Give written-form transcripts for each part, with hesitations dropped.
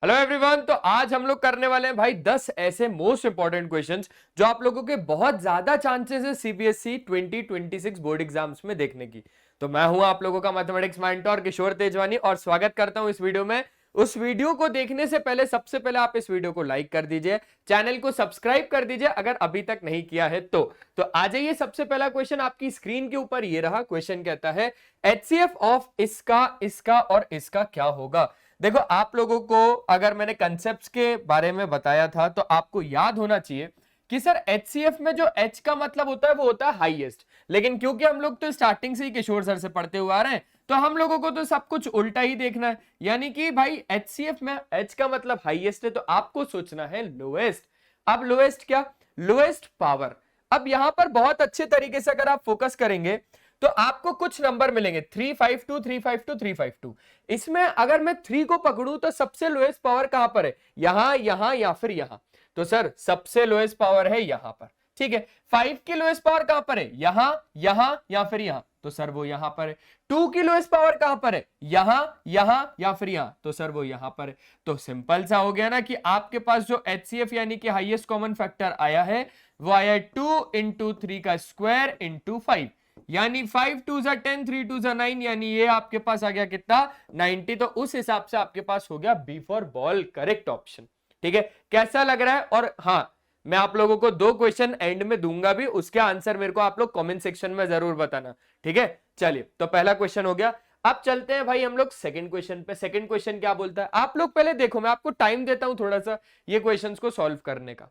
Hello everyone. तो आज हम लोग करने वाले हैं भाई 10 ऐसे मोस्ट इंपॉर्टेंट क्वेश्चंस जो आप लोगों के बहुत ज्यादा चांसेस है सीबीएसई 2026 बोर्ड एग्जाम्स में देखने की। तो मैं हूं आप लोगों का मैथमेटिक्स मेंटर किशोर तेजवानी और स्वागत करता हूं इस वीडियो में। उस वीडियो को देखने से पहले सबसे पहले आप इस वीडियो को लाइक कर दीजिए, चैनल को सब्सक्राइब कर दीजिए अगर अभी तक नहीं किया है तो आ जाइए। सबसे पहला क्वेश्चन आपकी स्क्रीन के ऊपर ये रहा। क्वेश्चन कहता है एचसीएफ ऑफ इसका इसका और इसका क्या होगा। देखो आप लोगों को अगर मैंने कंसेप्ट्स के बारे में बताया था तो आपको याद होना चाहिए कि सर एचसीएफ में जो एच का मतलब होता है वो होता है हाईएस्ट, लेकिन क्योंकि हम लोग तो स्टार्टिंग से ही किशोर सर से पढ़ते हुए आ रहे हैं तो हम लोगों को तो सब कुछ उल्टा ही देखना है। यानी कि भाई एचसीएफ में एच का मतलब हाईएस्ट है तो आपको सोचना है लोएस्ट। अब लोएस्ट क्या? Lowest power. अब यहां पर बहुत अच्छे तरीके से अगर आप फोकस करेंगे तो आपको कुछ नंबर मिलेंगे 352 352 352। इसमें अगर मैं 3 को पकड़ूं तो सबसे लोएस्ट पावर कहां पर है? यहां यहां या फिर यहां। तो सर सबसे लोएस्ट पावर है यहां पर, ठीक है। 5 की लोएस्ट पावर कहां पर है? यहां यहां या फिर यहां। तो सर वो यहां पर है। 2 की लोएस्ट पावर कहां पर है? यहां यहां या फिर यहां। तो सर वो यहां पर है। तो सिंपल सा हो गया ना कि आपके पास जो एचसीएफ यानी कि हाईएस्ट कॉमन फैक्टर आया है वो आया 2 इंटू 3 का स्क्वायर इंटू 5, यानी 5 2 जा 10 3 2 जा 9, यानी ये आपके पास आ गया कितना? 90। तो उस हिसाब से आपके पास हो गया B for ball correct option. ठीक है, कैसा लग रहा है? और हाँ, मैं आप लोगों को 2 क्वेश्चन एंड में दूंगा भी, उसके आंसर मेरे को आप लोग कमेंट सेक्शन में जरूर बताना। ठीक है, चलिए तो पहला क्वेश्चन हो गया। अब चलते हैं भाई हम लोग सेकंड क्वेश्चन पे। सेकंड क्वेश्चन क्या बोलता है आप लोग पहले देखो, मैं आपको टाइम देता हूं थोड़ा सा ये क्वेश्चंस को सॉल्व करने का।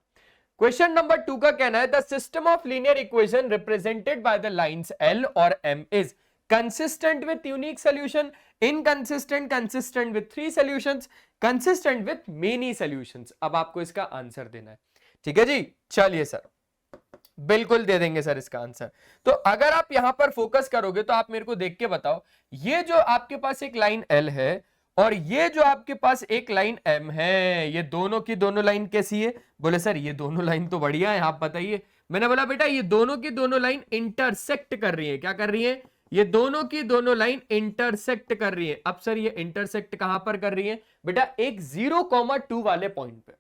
क्वेश्चन नंबर 2 का कहना है the system of linear equation represented by the lines L और M is consistent with unique solution, inconsistent, consistent with 3 solutions, consistent with many solutions. अब आपको इसका आंसर देना है। ठीक है जी, चलिए सर बिल्कुल दे देंगे सर इसका आंसर। तो अगर आप यहां पर फोकस करोगे तो आप मेरे को देख के बताओ, ये जो आपके पास एक लाइन L है और ये जो आपके पास एक लाइन M है, ये दोनों की दोनों लाइन कैसी है? बोले सर ये दोनों लाइन तो बढ़िया है, आप बताइए। मैंने बोला बेटा ये दोनों की दोनों लाइन इंटरसेक्ट कर रही है। क्या कर रही है? ये दोनों की दोनों लाइन इंटरसेक्ट कर रही है। अब सर ये इंटरसेक्ट कहां पर कर रही है? बेटा एक 0,2 वाले पॉइंट पे।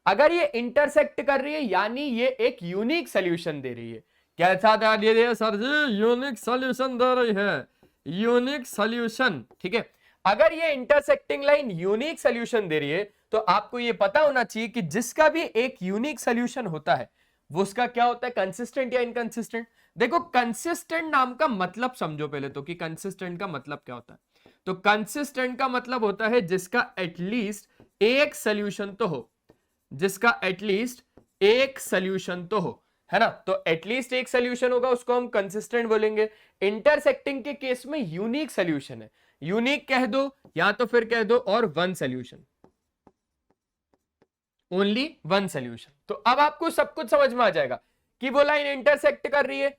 अगर ये इंटरसेक्ट कर रही है यानी ये एक यूनिक सॉल्यूशन दे रही है। कैसा दे रही है सर जी? यूनिक सॉल्यूशन दे रही है, यूनिक सॉल्यूशन। ठीक है, अगर ये इंटरसेक्टिंग लाइन यूनिक सॉल्यूशन दे रही है तो आपको ये पता होना चाहिए कि जिसका भी एक यूनिक सॉल्यूशन होता है वो उसका क्या होता है? कंसिस्टेंट या इनकंसिस्टेंट। देखो कंसिस्टेंट नाम का मतलब समझो पहले तो कि कंसिस्टेंट का मतलब क्या होता है। तो कंसिस्टेंट का मतलब होता है जिसका एटलीस्ट एक सॉल्यूशन तो हो, जिसका एटलीस्ट एक सॉल्यूशन तो हो, है ना। तो एटलीस्ट एक सॉल्यूशन होगा उसको हम कंसिस्टेंट बोलेंगे। इंटरसेक्टिंग के केस में यूनिक सॉल्यूशन है, यूनिक कह दो या तो फिर कह दो और one solution, only one solution. तो अब आपको सब कुछ समझ में आ जाएगा कि वो लाइन इंटरसेक्ट कर रही है,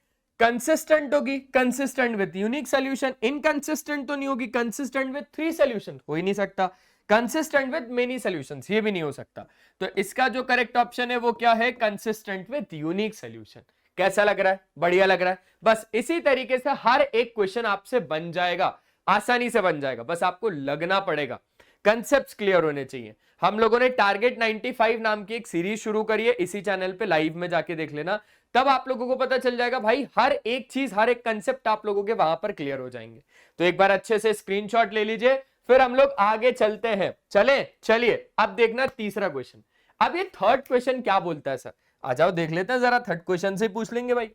कंसिस्टेंट होगी, consistent with unique solution. Inconsistent तो नहीं होगी, कंसिस्टेंट विथ 3 सॉल्यूशन हो ही नहीं सकता, कंसिस्टेंट विथ मेनी सॉल्यूशंस ये भी नहीं हो सकता। तो इसका जो करेक्ट ऑप्शन है वो क्या है? Consistent with unique solution. कैसा लग रहा है? बढ़िया लग रहा है। बस इसी तरीके से हर एक क्वेश्चन आपसे बन जाएगा, आसानी से बन जाएगा, बस आपको लगना पड़ेगा। कंसेप्ट्स क्लियर होने चाहिए। हम लोगों ने टारगेट 95 नाम की एक सीरीज शुरू करी है, इसी चैनल पे लाइव में जाके देख लेना, तब आप लोगों को पता चल जाएगा भाई हर एक चीज, हर एक कंसेप्ट आप लोगों के वहां पर क्लियर हो जाएंगे। तो एक बार अच्छे से स्क्रीनशॉट ले लीजिए, फिर हम लोग आगे चलते हैं। चलिए अब देखना तीसरा क्वेश्चन। अब ये थर्ड क्वेश्चन क्या बोलता है सर? आ जाओ देख लेते हैं जरा, थर्ड क्वेश्चन से पूछ लेंगे भाई।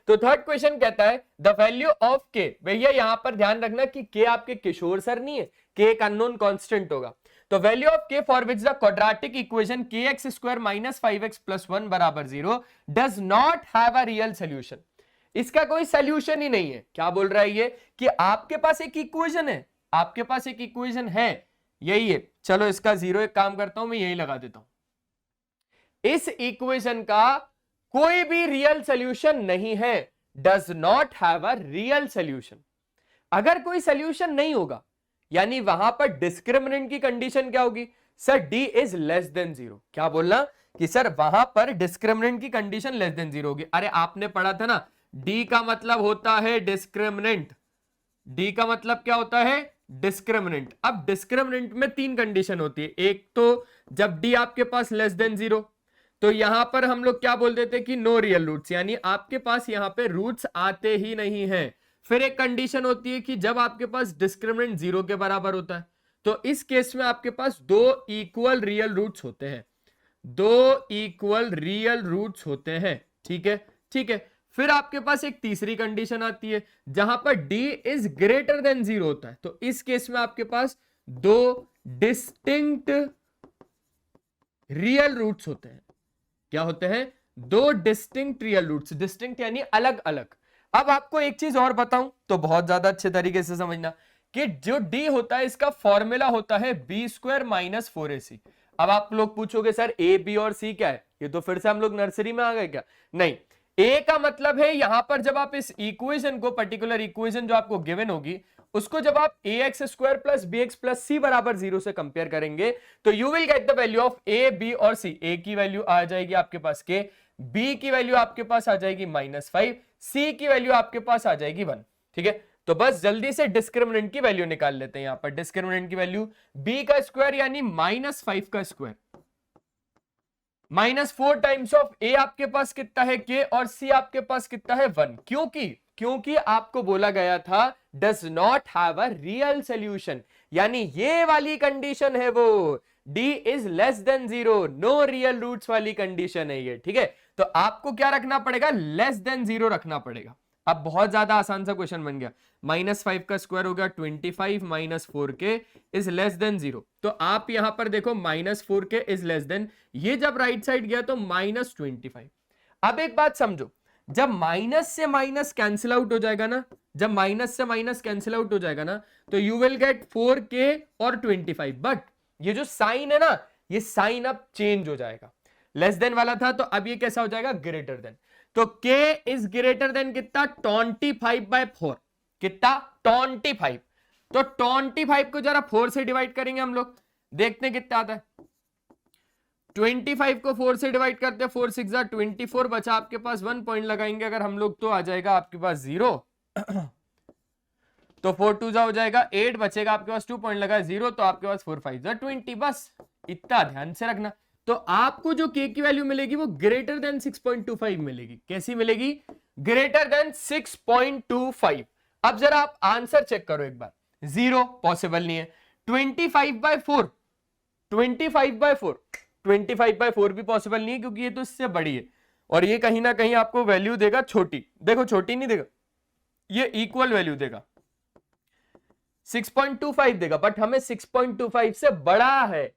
तो थर्ड क्वेश्चन कहता है द वैल्यू ऑफ के। भैया यहां पर ध्यान रखना कि के आपके किशोर सर नहीं है, के एक अननोन कांस्टेंट होगा। तो value of K for which the quadratic equation K x square minus 5x plus 1 बराबर 0 does not have a real solution. इसका कोई सोल्यूशन ही नहीं है। क्या बोल रहा है ये? कि आपके पास एक इक्वेशन है, आपके पास एक इक्वेशन है, यही है। चलो इसका 0 एक काम करता हूं, मैं यही लगा देता हूं। इस इक्वेशन का कोई भी रियल सोल्यूशन नहीं है, does not have a real solution. अगर कोई सोल्यूशन नहीं होगा यानी वहां पर डिस्क्रिमिनेंट की कंडीशन क्या होगी? Sir D is less than 0। क्या बोलना कि सर वहां पर डिस्क्रिमिनेंट की कंडीशन लेस देन 0 होगी। अरे आपने पढ़ा था ना, डी का मतलब होता है डिस्क्रिमिनेंट। डी का मतलब क्या होता है? डिस्क्रिमिनेंट। अब डिस्क्रिमिनेंट में तीन कंडीशन होती है। एक तो जब डी आपके पास लेस देन 0, तो यहां पर हम लोग क्या बोल देते हैं कि नो रियल रूट्स, यानी आपके पास यहां पे रूट्स आते ही नहीं है। फिर एक कंडीशन होती है कि जब आपके पास डिस्क्रिमिनेंट 0 के बराबर होता है, तो इस केस में आपके पास दो इक्वल रियल रूट्स होते हैं, दो इक्वल रियल रूट्स होते हैं। ठीक है, ठीक है। फिर आपके पास एक तीसरी कंडीशन आती है जहां पर d इज ग्रेटर देन 0 होता है, तो इस केस में आपके पास दो डिस्टिंक्ट रियल रूट्स होते हैं। क्या होते हैं? दो डिस्टिंक्ट रियल रूट्स। डिस्टिंक्ट यानी अलग अलग। अब आपको एक चीज और बताऊं तो बहुत ज्यादा अच्छे तरीके से समझना कि जो d होता है इसका फॉर्मूला होता है b स्क्वायर माइनस 4ac। अब आप लोग पूछोगे सर a b और c क्या है? ये तो फिर से हम लोग नर्सरी में आ गए क्या? नहीं, a का मतलब है यहां पर जब आप इस इक्वेशन को, पर्टिकुलर इक्वेशन जो आपको गिवन होगी, उसको जब आप ax square plus bx plus c बराबर 0 से कंपेयर करेंगे तो you will get the value of a b और c। a की वैल्यू आ जाएगी आपके पास k, b की वैल्यू आपके पास आ जाएगी -5, c की वैल्यू आपके पास आ जाएगी 1। ठीक है, तो बस जल्दी से डिस्क्रिमिनेंट की वैल्यू निकाल लेते हैं। यहां पर डिस्क्रिमिनेंट की वैल्यू b का स्क्वायर यानी -5 का स्क्वायर, -4 टाइम्स ऑफ a आपके पास कितना है k, और c आपके पास कितना है 1। क्योंकि आपको बोला गया था does not have a real solution, यानी ये वाली कंडीशन है वो, d is less than 0, no real roots वाली कंडीशन है ये। ठीक है, तो आपको क्या रखना पड़ेगा? लेस देन 0 रखना पड़ेगा। अब बहुत ज्यादा आसान सा क्वेश्चन बन गया। -5 का स्क्वायर हो गया 25 minus 4k is less than 0। तो आप यहां पर देखो -4k इज लेस देन, ये जब राइट साइड गया तो -25। अब एक बात समझो, जब माइनस से माइनस कैंसिल आउट हो जाएगा ना, जब माइनस से माइनस कैंसिल आउट हो जाएगा ना, तो यू विल गेट 4k और 25। बट ये जो साइन है ना, ये साइन अब चेंज हो जाएगा। लेस देन वाला था तो अब ये कैसा हो जाएगा? Greater than. तो k इज ग्रेटर देन कितना? 25/4। कितना? 25। तो 25 को जरा 4 से डिवाइड करेंगे हम लोग, देखते हैं कितना आता है। 25 को 4 से डिवाइड करते हैं, 4 6 24, बचा आपके पास 1 पॉइंट लगाएंगे अगर हम लोग तो आ जाएगा आपके पास 0। तो 4 2 हो जाएगा 8, बचेगा आपके पास 2 पॉइंट लगा 0, तो आपके पास 4 5 20। बस इतना ध्यान से रखना। तो आपको जो k की वैल्यू मिलेगी वो ग्रेटर देन 6.25 मिलेगी। कैसी मिलेगी? Greater than 6.25। अब जरा आप आंसर चेक करो एक बार। 0 पॉसिबल नहीं है। 25/4, 25/4 भी पॉसिबल नहीं है क्योंकि ये तो इससे बड़ी है, और ये कहीं ना कहीं आपको वैल्यू देगा छोटी। देखो छोटी नहीं देगा, ये इक्वल वैल्यू देगा, 6.25 देगा, बट हमें 6.25 से बड़ा है।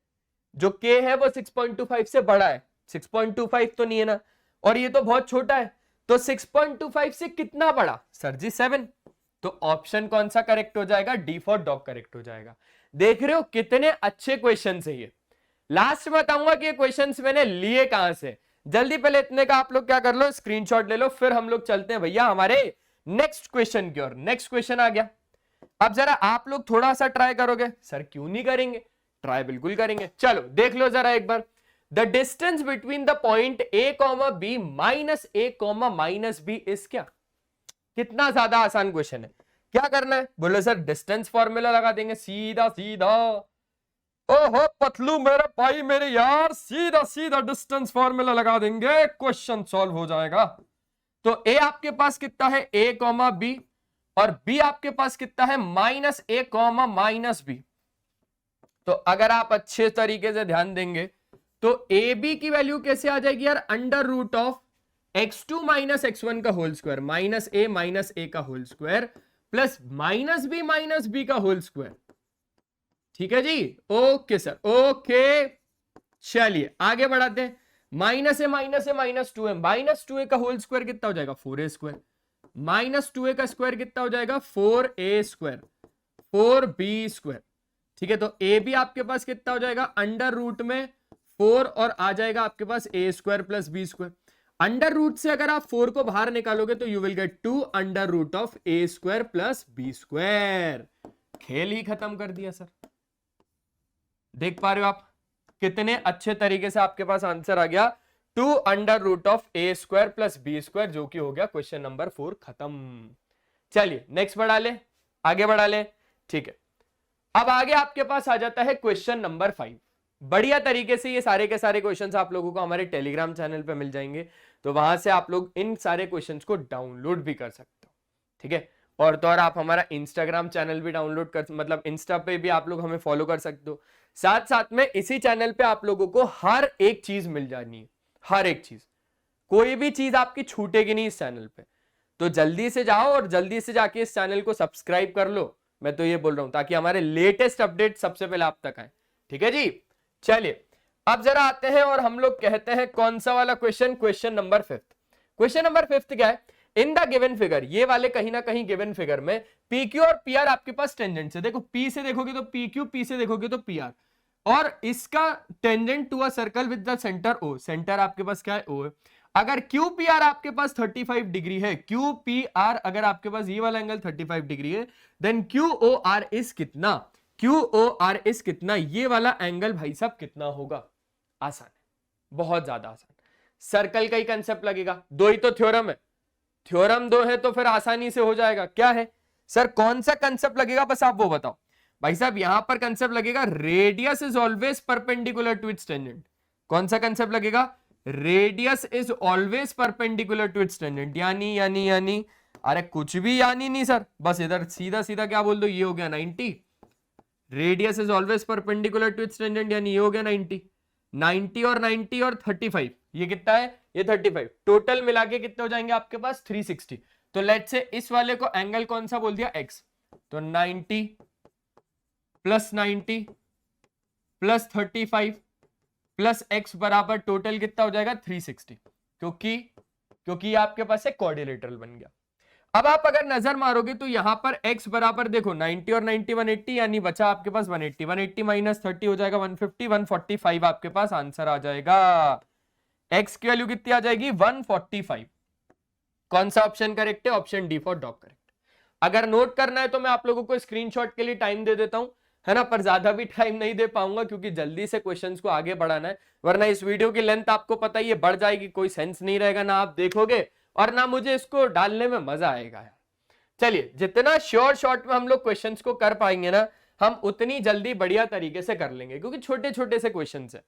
जो k है वो 6.25 से बड़ा है, 6.25 तो नहीं है ना, और ये तो बहुत छोटा है। तो 6.25 से कितना बड़ा? सर जी 7। तो ऑप्शन कौन सा करेक्ट हो जाएगा? डी फॉर डॉग करेक्ट हो जाएगा। देख रहे हो कितने अच्छे क्वेश्चन है ये। लास्ट में बताऊंगा कि ये क्वेश्चंस मैंने लिए कहां से। जल्दी पहले इतने का आप लोग क्या कर लो, स्क्रीनशॉट ले लो, फिर हम लोग चलते हैं भैया हमारे नेक्स्ट क्वेश्चन की ओर। नेक्स्ट क्वेश्चन आ गया। अब जरा आप लोग थोड़ा सा ट्राई करोगे? सर क्यों नहीं करेंगे, ट्राई बिल्कुल करेंगे। चलो देख लो जरा एक बार। The distance between the point a, b minus a, minus b is क्या? कितना ज्यादा आसान क्वेश्चन है। क्या करना है? बोलो सर डिस्टेंस फॉर्मूला लगा देंगे सीधा सीधा। ओहो पतलू मेरे भाई मेरे यार, सीधा सीधा डिस्टेंस फॉर्मूला लगा देंगे, क्वेश्चन सॉल्व हो जाएगा। तो a आपके पास कितना है? a, b, और b आपके पास कितना है? -a, -b। तो अगर आप अच्छे तरीके से ध्यान देंगे तो ए बी की वैल्यू कैसे आ जाएगी यार? Under root of x2 minus x1 का होल स्क्वायर, -a का होल स्क्वायर प्लस -b का होल स्क्वायर। ठीक है जी, ओके सर, ओके। चलिए आगे बढ़ाते हैं। -a -2a का होल स्क्वायर कितना हो जाएगा? 4a स्क्वायर, -2a का स्क्वायर कितना हो जाएगा? 4a square, 4b square. ठीक है, तो ए बी आपके पास कितना हो जाएगा? अंडर रूट में 4 और आ जाएगा आपके पास a square plus b square. Under root से अगर आप 4 को बाहर निकालोगे तो you will get 2 under root of a square plus b square. खेल ही खत्म कर दिया सर। देख पा रहे हो आप कितने अच्छे तरीके से आपके पास आंसर आ गया? 2 under root of a square plus b square, जो कि हो गया क्वेश्चन नंबर 4 खत्म। चलिए नेक्स्ट बढ़ा ले, आगे बढ़ा ले। ठीक है, अब आगे आपके पास आ जाता है क्वेश्चन नंबर 5। बढ़िया तरीके से ये सारे के सारे क्वेश्चंस आप लोगों को हमारे टेलीग्राम चैनल पे मिल जाएंगे, तो वहां से आप लोग इन सारे क्वेश्चंस को डाउनलोड भी कर सकते हो, ठीक है। और तो और आप हमारा इंस्टाग्राम चैनल भी डाउनलोड कर, मतलब इंस्टा पे भी आप लोग हमें फॉलो कर सकते हो। साथ साथ में इसी चैनल पे आप लोगों को हर एक चीज मिल जानी है, हर एक चीज, कोई भी चीज आपकी छूटेगी नहीं इस चैनल पे। तो जल्दी से जाओ और जल्दी से जाके इस चैनल को सब्सक्राइब कर लो, मैं तो ये बोल रहा हूं, ताकि हमारे लेटेस्ट अपडेट सबसे पहले आप तक आए, ठीक है जी। चलिए अब जरा आते हैं और हम लोग कहते हैं कौन सा वाला question, question number 5। Question number 5 क्या है, इन द गिवन फिगर, ये वाले कहीं ना कहीं गिवन फिगर में पी क्यू और पी आर आपके पास टेंजेंट है। देखो पी से देखोगे तो पी क्यू, पी से देखोगे तो पी आर, और इसका tangent to a circle with the centre O, centre आपके पास क्या है, ओ है। अगर क्यू पी आर आपके पास 35 डिग्री है, क्यू पी आर अगर आपके पास ये वाला एंगल 35 डिग्री है, then Q O R is कितना, क्यू ओ आर इज कितना, ये वाला एंगल भाई साहब कितना होगा। आसान है, बहुत ज्यादा आसान। सर्कल का ही कंसेप्ट लगेगा, दो ही तो थ्योरम है, थ्योरम दो है तो फिर आसानी से हो जाएगा। क्या है सर, कौन सा कंसेप्ट लगेगा, बस आप वो बताओ। भाई साहब यहां पर कंसेप्ट लगेगा radius is always perpendicular to its tangent. कौन सा कंसेप्ट लगेगा, radius is always perpendicular to its tangent. यानी अरे कुछ भी यानी नहीं सर, बस इधर सीधा सीधा क्या बोल दो, ये हो गया 90। Radius is always perpendicular to its tangent, यानी ये हो गया 90। 90 और 90 और 35, ये कितना है, ये 35, टोटल मिला के कितने हो जाएंगे आपके पास 360। तो लेट्स से इस वाले को एंगल कौन सा बोल दिया, x, तो 90 प्लस 90 प्लस 35 प्लस x बराबर टोटल कितना हो जाएगा 360, क्योंकि आपके पास एक क्वाड्रिलेटरल बन गया। अब आप अगर नजर मारोगे तो यहां पर x बराबर देखो 90 और 90 180, यानी बचा आपके पास 180, 180 माइनस 30 हो जाएगा 150, 145 आपके पास आंसर आ जाएगा। x की वैल्यू कितनी आ जाएगी 145। कौन सा ऑप्शन करेक्ट है, option D for dog correct. अगर नोट करना है तो मैं आप लोगों को स्क्रीनशॉट के लिए टाइम दे देता हूं, है ना, पर ज्यादा भी टाइम नहीं दे पाऊंगा क्योंकि जल्दी से क्वेश्चंस को आगे बढ़ाना है, वरना इस वीडियो की लेंथ आपको पता ही है बढ़ जाएगी, कोई सेंस नहीं रहेगा, ना आप देखोगे और ना मुझे इसको डालने में मजा आएगा यार। चलिए जितना शॉर्ट में हम लोग क्वेश्चंस को कर पाएंगे ना, हम उतनी जल्दी बढ़िया तरीके से कर लेंगे, क्योंकि छोटे छोटे से क्वेश्चंस है।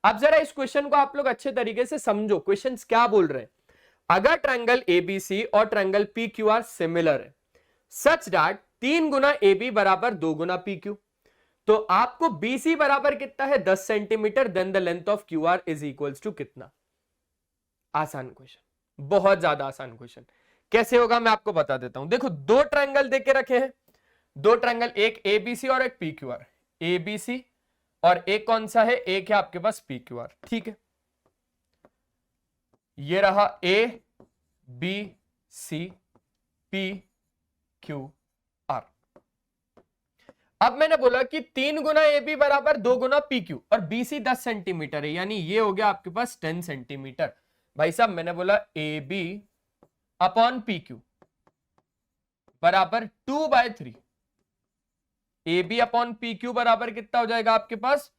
अब जरा इस क्वेश्चन को आप लोग अच्छे तरीके से समझो, क्वेश्चंस क्या बोल रहे हैं। अगर ट्रायंगल एबीसी और triangle P Q are similar है such that 3 Guna A B बराबर 2 गुना पी क्यू, तो आपको बीसी बराबर कितना है 10 centimetre, then the length of Q R is equals to कितना। आसान क्वेश्चन, बहुत ज्यादा आसान क्वेश्चन। कैसे होगा मैं आपको बता देता हूं। देखो दो ट्रायंगल देके रखे हैं, दो ट्रायंगल, एक एबीसी और एक पीक्यूआर, एबीसी और एक कौन सा है, एक है आपके पास पीक्यूआर, ठीक है। ये रहा A B C P Q R. अब मैंने बोला कि 3 गुना ए बी बराबर 2 गुना पी क्यू, और बीसी 10 सेंटीमीटर है, यानी ये हो गया आपके पास 10 सेंटीमीटर। भाई साहब मैंने बोला A B upon P Q बराबर 2/3, A B upon P Q बराबर कितना हो जाएगा आपके पास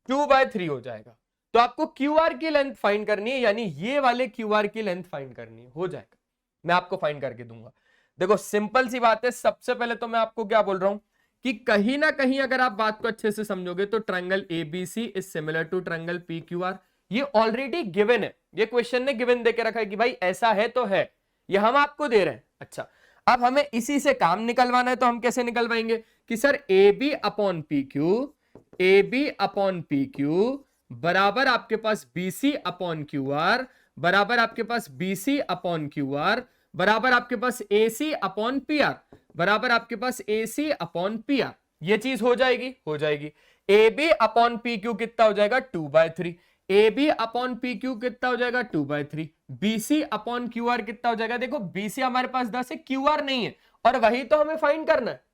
2/3 हो जाएगा। तो आपको क्यू आर की लेंथ फाइंड करनी है, यानी ये वाले क्यू आर की लेंथ फाइंड करनी है, हो जाएगा, मैं आपको फाइंड करके दूंगा। देखो सिंपल सी बात है, सबसे पहले तो मैं आपको क्या बोल रहा हूं कि कहीं ना कहीं अगर आप बात को अच्छे से समझोगे तो triangle ABC is similar to triangle PQR, ये ऑलरेडी गिवन है, ये क्वेश्चन ने गिवन देके रखा है कि भाई ऐसा है तो है, ये हम आपको दे रहे हैं। अच्छा अब हमें इसी से काम निकलवाना है, तो हम कैसे निकलवाएंगे कि sir A B upon P Q, A B upon P Q बराबर आपके पास बीसी अपॉन क्यू आर, बराबर आपके पास बीसी अपॉन क्यू आर, बराबर आपके पास एसी अपॉन पी आर, बराबर आपके पास एसी अपॉन पी आर। ये चीज हो जाएगी, हो जाएगी। A B upon P Q कितना हो जाएगा 2/3, A B upon P Q कितना हो जाएगा 2/3, बीसी अपॉन क्यू आर कितना हो जाएगा, देखो बीसी हमारे पास 10 है, क्यू आर नहीं है, और वही तो हमें फाइंड करना है।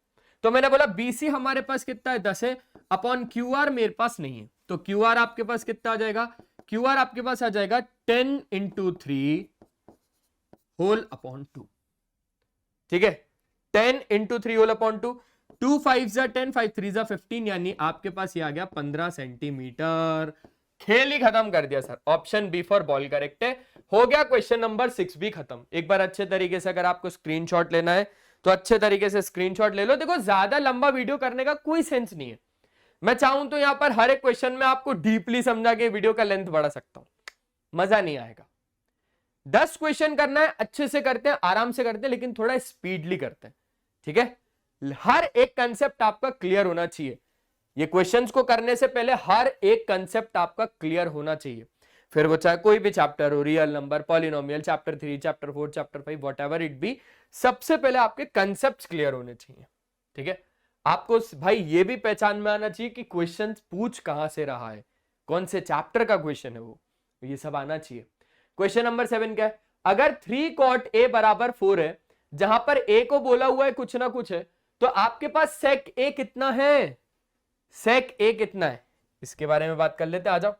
तो मैंने बोला बीसी हमारे पास कितना है 10 है, अपॉन क्यू आर मेरे पास नहीं है, तो क्यू आर आपके पास कितना आ जाएगा, क्यू आर आपके पास आ जाएगा 10 × 3 होल अपॉन 2, ठीक है, 10 × 3 होल अपॉन 2, 2 5 10, 5 3 15, यानी आपके पास ये आ गया 15 सेंटीमीटर। खेल ही खत्म कर दिया sir, option B for ball correct है। हो गया क्वेश्चन नंबर 6 भी खत्म। एक बार अच्छे तरीके से अगर आपको स्क्रीनशॉट लेना है तो अच्छे तरीके से स्क्रीनशॉट ले लो। देखो ज्यादा लंबा वीडियो करने का कोई सेंस नहीं है। मैं चाहूं तो यहां पर हर एक क्वेश्चन में आपको डीपली समझा के वीडियो का लेंथ बढ़ा सकता हूं, मजा नहीं आएगा। 10 क्वेश्चन करना है, अच्छे से करते हैं, आराम से करते हैं, लेकिन थोड़ा स्पीडली करते हैं, ठीक है। हर एक कंसेप्ट आपका क्लियर होना चाहिए। ये क्वेश्चंस को करने से पहले हर एक कंसेप्ट आपका क्लियर होना चाहिए, फिर वो चाहे कोई भी चैप्टर हो, real number, polynomial, chapter 3, chapter 4, chapter 5, whatever it be, सबसे पहले आपके कंसेप्ट क्लियर होने चाहिए, ठीक है। आपको भाई ये भी पहचान में आना चाहिए कि क्वेश्चन पूछ कहां से रहा है, कौन से चैप्टर का क्वेश्चन है वो, ये सब आना चाहिए। क्वेश्चन नंबर 7 क्या है? अगर 3 cot a बराबर 4 है, जहां पर a को बोला हुआ है कुछ ना कुछ है, तो आपके पास sec a कितना है? sec a कितना है, इसके बारे में बात कर लेते हैं। आ जाओ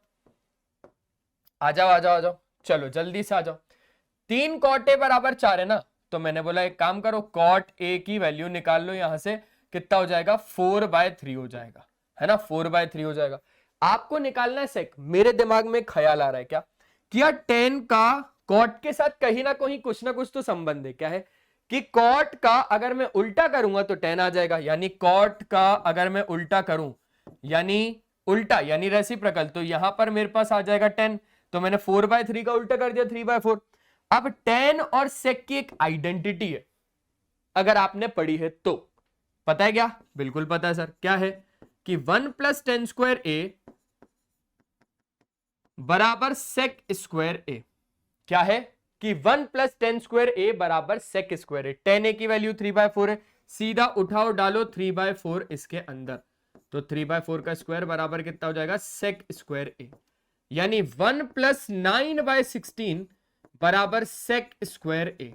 आ जाओ आ जाओ आ जाओ, चलो जल्दी से आ जाओ। 3 cot a बराबर 4 है ना, तो मैंने बोला एक काम करो, cot a की वैल्यू निकाल लो, यहां से कितना हो जाएगा? 4/3 हो जाएगा, है ना, 4/3 हो जाएगा। आपको निकालना है sec। मेरे दिमाग में ख्याल आ रहा है क्या कि यार tan का cot के साथ कहीं ना कहीं कुछ ना कुछ तो संबंध है। क्या है कि cot का अगर मैं उल्टा करूंगा तो tan आ जाएगा, यानी cot का अगर मैं उल्टा करूं यानी उल्टा यानी रेसिप्रोकल, तो यहां पर मेरे पास आ जाएगा 10। तो मैंने 4/3 का उल्टा कर दिया 3/4। अब tan और sec की एक आइडेंटिटी है, अगर आपने पढ़ी है तो। पता है क्या? बिल्कुल पता है सर। क्या है कि 1 + tan² a बराबर sec² a। क्या है कि 1 + tan² a बराबर sec² a। tan a की वैल्यू 3/4 है, सीधा उठाओ डालो 3/4 इसके अंदर, तो 3/4 का स्क्वायर बराबर कितना हो जाएगा? sec² a। यानी 1 + 9/16 बराबर sec² a।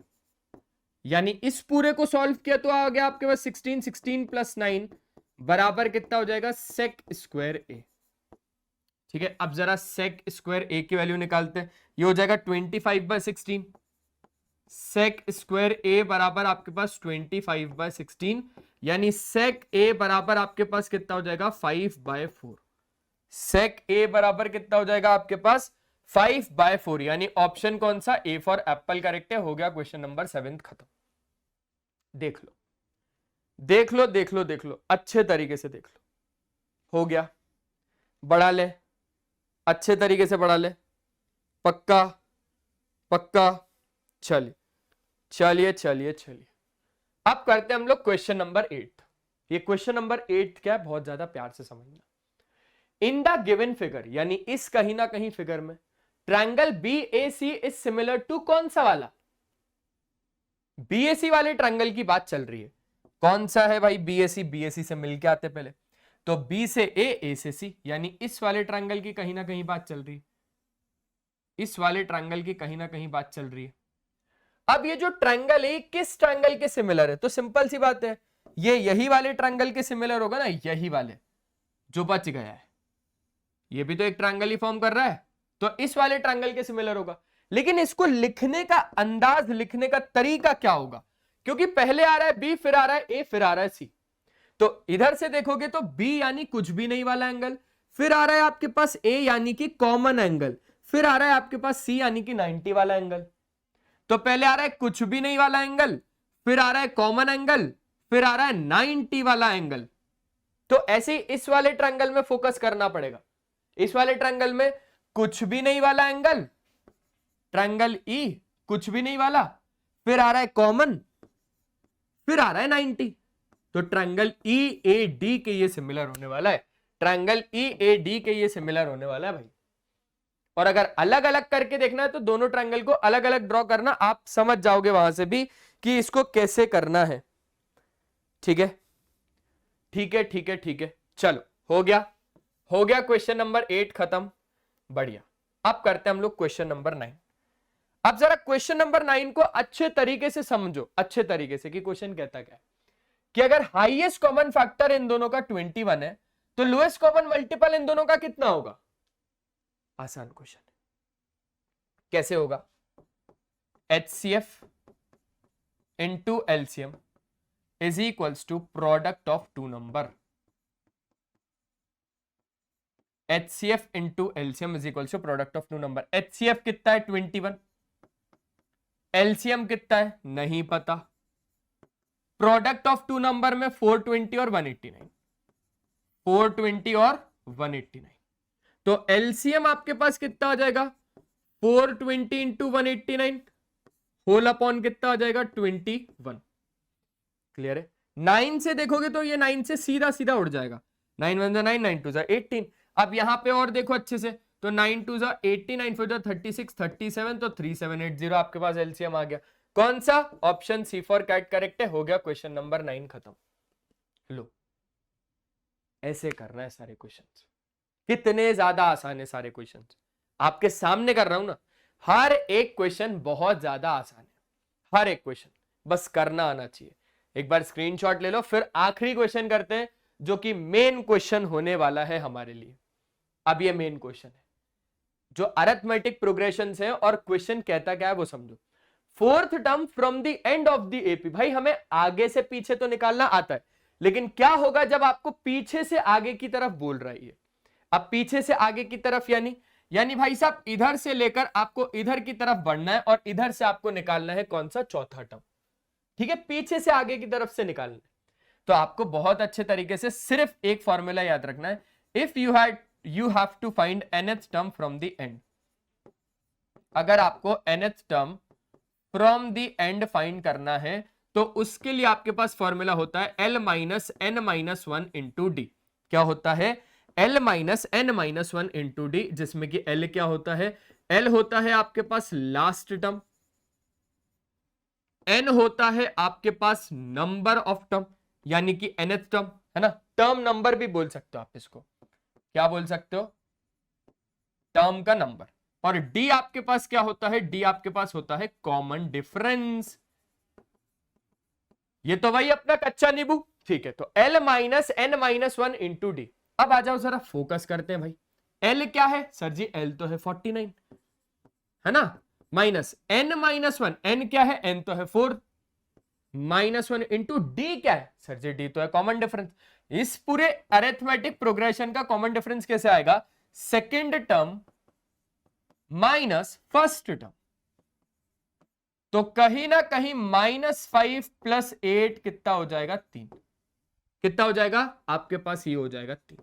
यानी इस पूरे को सॉल्व किया तो आ गया आपके पास 16, 16 + 9 बराबर कितना हो जाएगा? sec² a। ठीक है, अब जरा sec² a की वैल्यू निकालते हैं। ये हो जाएगा 25/16। sec² a बराबर आपके पास 25/16, यानी sec a बराबर आपके पास कितना हो जाएगा? 5/4। sec a बराबर कितना हो जाएगा आपके पास? 5/4। यानी ऑप्शन कौन सा? A फॉर एप्पल करेक्ट है। हो गया क्वेश्चन नंबर 7 खत्म। देख लो देख लो देख लो देख लो, अच्छे तरीके से देख लो। हो गया, बढ़ा ले, अच्छे तरीके से बढ़ा ले, पक्का पक्का। चलिए चलिए चलिए चलिए, अब करते हैं हम लोग क्वेश्चन नंबर 8। ये क्वेश्चन नंबर 8 क्या है, बहुत ज्यादा प्यार से समझना। इन द गिवन फिगर, यानी इस कहीं ना कहीं फिगर में, triangle BAC is similar to कौन सा वाला? BAC वाले ट्रायंगल की बात चल रही है। कौन सा है भाई BAC? BAC से मिलके आते पहले, तो B से A से C, यानी इस वाले ट्रायंगल की कहीं ना कहीं बात चल रही है। इस वाले ट्रायंगल की कहीं ना कहीं बात चल रही है। अब ये जो ट्रायंगल है किस ट्रायंगल के सिमिलर है? तो सिंपल सी बात है, ये यही वाले ट्रायंगल के सिमिलर होगा ना, यही वाले जो बच गया है। ये भी तो एक ट्रायंगल ही फॉर्म कर रहा है, तो इस वाले ट्रायंगल के सिमिलर होगा। लेकिन इसको लिखने का अंदाज, लिखने का तरीका क्या होगा? क्योंकि पहले आ रहा है B, फिर आ रहा है A, फिर आ रहा है C। तो इधर से देखोगे तो B यानी कुछ भी नहीं वाला एंगल, फिर आ रहा है आपके पास A यानी कि कॉमन एंगल, फिर आ रहा है आपके पास C यानी कि 90 वाला एंगल। तो पहले आ रहा है कुछ भी नहीं वाला एंगल, फिर आ रहा है कॉमन एंगल, फिर आ रहा है 90 वाला एंगल। तो ऐसे इस वाले ट्रायंगल में फोकस करना पड़ेगा। इस वाले ट्रायंगल में कुछ भी नहीं वाला एंगल, ट्रायंगल E, कुछ भी नहीं वाला, फिर आ रहा है कॉमन, फिर आ रहा है 90। तो ट्रायंगल EAD के ये सिमिलर होने वाला है। ट्रायंगल EAD के ये सिमिलर होने वाला है भाई। और अगर अलग अलग करके देखना है तो दोनों ट्रायंगल को अलग अलग ड्रॉ करना, आप समझ जाओगे वहां से भी कि इसको कैसे करना है। ठीक है ठीक है ठीक है ठीक है, चलो हो गया क्वेश्चन नंबर 8 खत्म। बढ़िया, अब करते हैं हम लोग क्वेश्चन नंबर 9। अब जरा क्वेश्चन नंबर 9 को अच्छे तरीके से समझो, अच्छे तरीके से, कि क्वेश्चन कहता क्या है कि अगर हाईएस्ट कॉमन फैक्टर इन दोनों का 21 है, तो लोएस्ट कॉमन मल्टीपल इन दोनों का कितना होगा? आसान क्वेश्चन है। कैसे होगा? HCF into LCM is equals to product of two number. HCF into LCM is equals to product of two number. HCF कितना है? 21। LCM कितना है? नहीं पता। प्रोडक्ट ऑफ टू नंबर में 420 और 189, 420 और 189, तो एलसीएम आपके पास कितना आ जाएगा 420 इंटू 189 होल अपॉन कितना आ जाएगा 21। क्लियर है। 9 से देखोगे तो ये 9 से सीधा सीधा उड़ जाएगा, 9 1 जा 9, 9 2 जा 18। अब यहां पे और देखो अच्छे से, तो 9 2 जा 80, 9 4 जा 36, 37, तो 3780 आपके पास एलसीएम आ गया। कौन सा? Option C for cat correct है। हो गया क्वेश्चन नंबर 9 खत्म। लो, ऐसे करना है सारे क्वेश्चंस। कितने ज्यादा आसान है सारे क्वेश्चंस, आपके सामने कर रहा हूं ना। हर एक क्वेश्चन बहुत ज्यादा आसान है, हर एक क्वेश्चन, बस करना आना चाहिए। एक बार स्क्रीनशॉट ले लो, फिर आखिरी क्वेश्चन करते हैं जो कि मेन क्वेश्चन होने वाला है हमारे लिए। अब ये मेन क्वेश्चन है जो अरिथमेटिक प्रोग्रेशन है, और क्वेश्चन कहता क्या है वो समझो। Fourth term from the end of the AP. भाई हमें आगे से पीछे तो निकालना आता है, लेकिन क्या होगा जब आपको पीछे से आगे की तरफ बोल रही है। अब पीछे से आगे की तरफ यानी भाई साहब इधर से लेकर आपको इधर की तरफ बढ़ना है, और इधर से आपको निकालना है कौन सा? चौथा टर्म। ठीक है, पीछे से आगे की तरफ से निकालना है। तो आपको बहुत अच्छे तरीके से सिर्फ एक फॉर्मूला याद रखना है, if you have to find nth term from the end. अगर आपको nth term from the end find करना है तो उसके लिए आपके पास फॉर्मूला होता है L minus n minus 1 into D. क्या होता है? L minus n minus 1 into D, जिसमें कि L क्या होता है? L होता है आपके पास लास्ट टर्म, n होता है आपके पास नंबर ऑफ टर्म, यानी कि nth टर्म, है ना। टर्म नंबर भी बोल सकते हो आप इसको, क्या बोल सकते हो? टर्म का नंबर। और d आपके पास क्या होता है? d आपके पास होता है कॉमन डिफरेंस। ये तो भाई अपना कच्चा नींबू। ठीक है, तो L minus n minus 1 into D. अब आ जाओ जरा फोकस करते हैं भाई। L क्या है सर जी? L तो है 49, है ना, माइनस n माइनस 1, n क्या है? n तो है 4 माइनस 1 इंटू डी क्या है सर जी? डी तो है कॉमन डिफरेंस। इस पूरे अरिथमेटिक प्रोग्रेशन का कॉमन डिफरेंस कैसे आएगा? Second term minus first term. तो कहीं ना कहीं -5 प्लस 8 कितना हो जाएगा? 3। कितना हो जाएगा आपके पास? ये हो जाएगा 3।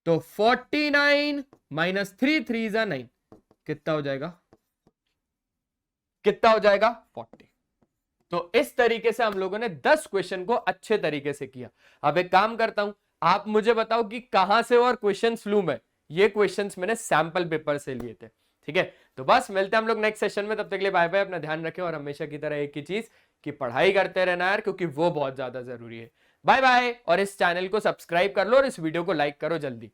तो 49 माइनस 3, 3 जा 9, कितना हो जाएगा? कितना हो जाएगा? 40। तो इस तरीके से हम लोगों ने 10 क्वेश्चन को अच्छे तरीके से किया। अब एक काम करता हूं, आप मुझे बताओ कि कहां से और क्वेश्चंस लूं मैं। ये क्वेश्चंस मैंने सैंपल पेपर से लिए थे। ठीक है, तो बस मिलते हैं हम लोग नेक्स्ट सेशन में। तब तक के लिए बाय बाय, अपना ध्यान रखें, और हमेशा की तरह एक ही चीज कि पढ़ाई करते रहना यार, क्योंकि वो बहुत ज्यादा जरूरी है। बाय बाय, और इस चैनल को सब्सक्राइब कर लो और इस वीडियो को लाइक करो जल्दी।